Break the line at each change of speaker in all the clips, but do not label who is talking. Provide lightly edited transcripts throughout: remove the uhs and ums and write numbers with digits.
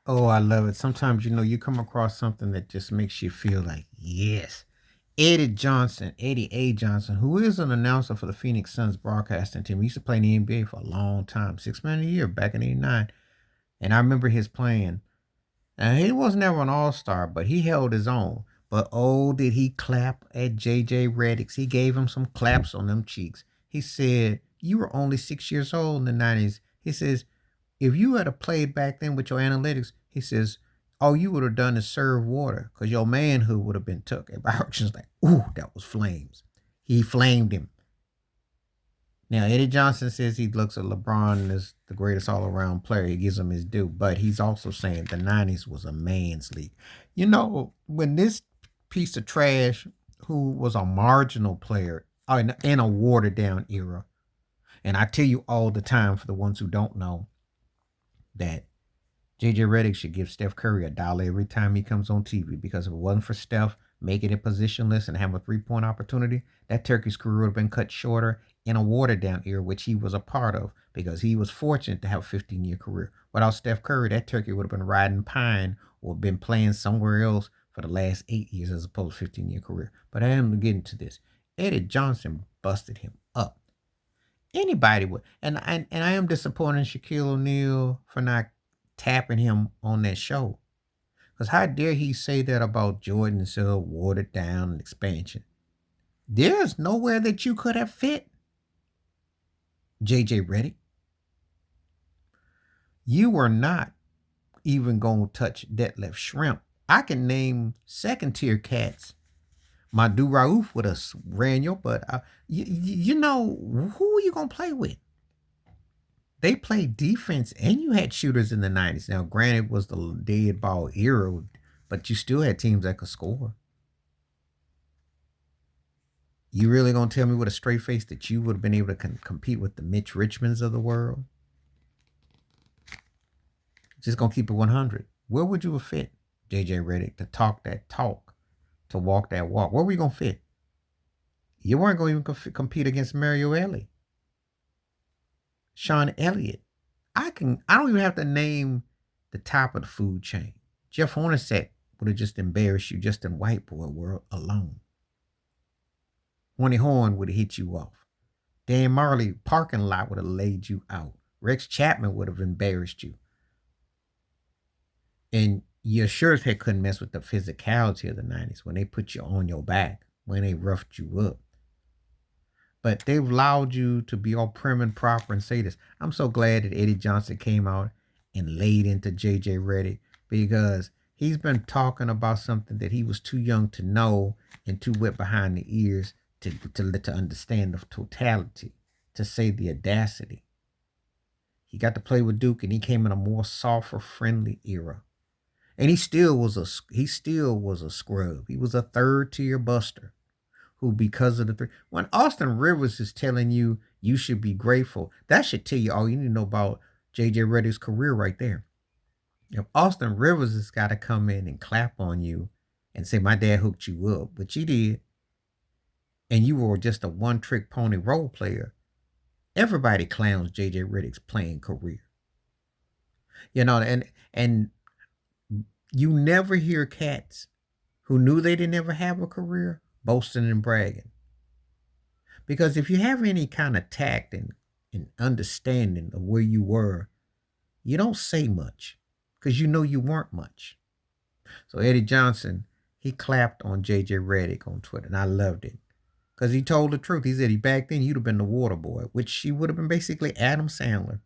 Oh, I love it. Sometimes, you come across something that just makes you feel like, yes. Eddie A. Johnson, who is an announcer for the Phoenix Suns broadcasting team. He used to play in the NBA for a long time, 6 man a year back in '89. And I remember his playing. And he was never an all-star, but he held his own. But oh, did he clap at JJ Redick. He gave him some claps on them cheeks. He said, "You were only 6 years old in the '90s." He says, if you had played back then with your analytics, he says, all you would have done is serve water because your manhood would have been took. And Robertson's like, ooh, that was flames. He flamed him. Now, Eddie Johnson says he looks at LeBron as the greatest all around player. He gives him his due, but he's also saying the '90s was a man's league. When this piece of trash, who was a marginal player in a watered down era, and I tell you all the time for the ones who don't know, that JJ Redick should give Steph Curry $1 every time he comes on TV because if it wasn't for Steph making it positionless and having a 3-point opportunity, that Turkey's career would have been cut shorter in a watered down era, which he was a part of because he was fortunate to have a 15-year career. Without Steph Curry, that Turkey would have been riding pine or been playing somewhere else for the last 8 years as opposed to 15-year career. But I am getting to this. Eddie Johnson busted him up. Anybody would. And I am disappointed in Shaquille O'Neal for not tapping him on that show. Because how dare he say that about Jordan and so watered down and expansion? There's nowhere that you could have fit JJ Redick. You were not even going to touch Detlef Shrimp. I can name second tier cats. My do Rauf would have ran your butt. Who are you going to play with? They played defense and you had shooters in the '90s. Now, granted, it was the dead ball era, but you still had teams that could score. You really gonna tell me with a straight face that you would have been able to compete with the Mitch Richmonds of the world? Just gonna keep it 100. Where would you have fit, JJ Redick, to talk that talk, to walk that walk? Where were you gonna fit? You weren't gonna even compete against Mario Elie, Sean Elliott. I don't even have to name the top of the food chain. Jeff Hornacek would have just embarrassed you just in white boy world alone. Horny Horn would have hit you off. Dan Marley parking lot would have laid you out. Rex Chapman would have embarrassed you. And you sure as heck couldn't mess with the physicality of the '90s when they put you on your back, when they roughed you up. But they've allowed you to be all prim and proper and say this. I'm so glad that Eddie Johnson came out and laid into JJ Redick because he's been talking about something that he was too young to know and too wet behind the ears to understand the totality, to say the audacity. He got to play with Duke and he came in a more softer, friendly era. And he still was a scrub. He was a third tier buster who, because of the three, when Austin Rivers is telling you you should be grateful, that should tell you all you need to know about JJ Redick's career right there. If Austin Rivers has got to come in and clap on you and say my dad hooked you up, which he did, and you were just a one trick pony role player, everybody clowns JJ Redick's playing career. And you never hear cats who knew they didn't ever have a career boasting and bragging. Because if you have any kind of tact and understanding of where you were, you don't say much because you know you weren't much. So Eddie Johnson, he clapped on JJ Redick on Twitter, and I loved it because he told the truth. He said he back then you'd have been the water boy, which he would have been basically Adam Sandler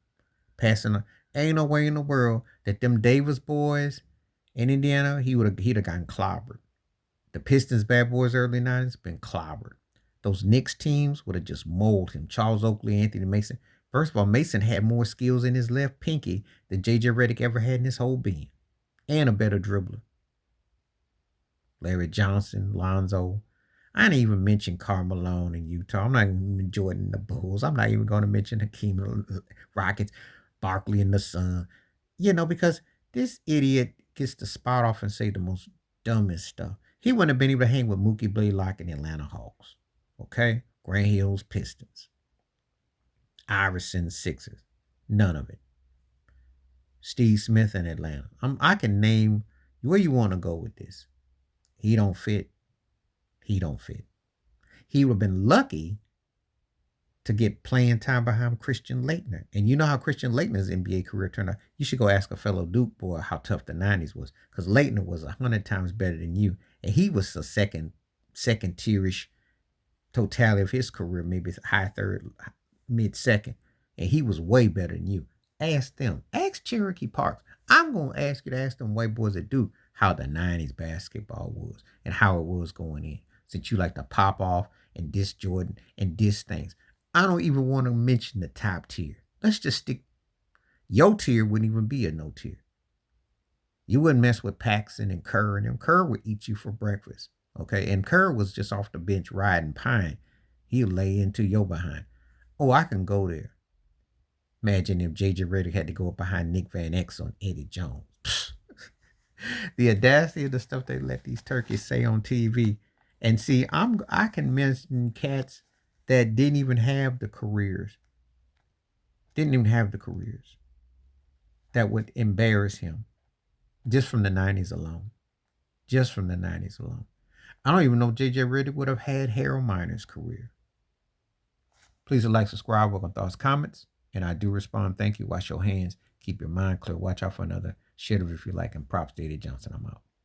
passing. Ain't no way in the world that them Davis boys in Indiana he'd have gotten clobbered. The Pistons bad boys early '90s been clobbered. Those Knicks teams would have just molded him. Charles Oakley, Anthony Mason. First of all, Mason had more skills in his left pinky than JJ Redick ever had in his whole being, and a better dribbler. Larry Johnson, Lonzo. I didn't even mention Karl Malone in Utah. I'm not even Jordan the Bulls. I'm not even going to mention Hakeem Rockets, Barkley and the Sun. Because this idiot gets to spot off and say the most dumbest stuff. He wouldn't have been able to hang with Mookie Blaylock and the Atlanta Hawks. Okay? Grant Hill's Pistons. Iverson Sixers. None of it. Steve Smith in Atlanta. I can name where you want to go with this. He don't fit. He don't fit. He would have been lucky to get playing time behind Christian Laettner. And you know how Christian Laettner's NBA career turned out. You should go ask a fellow Duke boy how tough the 90s was. Because Laettner was 100 times better than you. And he was a second tierish totality of his career, maybe high third, mid second. And he was way better than you. Ask them. Ask Cherokee Parks. I'm going to ask you to ask them white boys that do how the 90s basketball was and how it was going in. Since you like to pop off and diss Jordan and diss things. I don't even want to mention the top tier. Let's just stick. Your tier wouldn't even be a no tier. You wouldn't mess with Paxson and Kerr and them. Kerr would eat you for breakfast. Okay. And Kerr was just off the bench riding pine. He'll lay into your behind. Oh, I can go there. Imagine if JJ Redick had to go up behind Nick Van Exel on Eddie Jones. The audacity of the stuff they let these turkeys say on TV. And see, I can mention cats that didn't even have the careers. Didn't even have the careers that would embarrass him just from the 90s alone. Just from the 90s alone. I don't even know if JJ Redick would have had Harold Miner's career. Please like, subscribe, welcome thoughts, comments. And I do respond. Thank you. Wash your hands. Keep your mind clear. Watch out for another shit if you like. And props to Eddie Johnson. I'm out.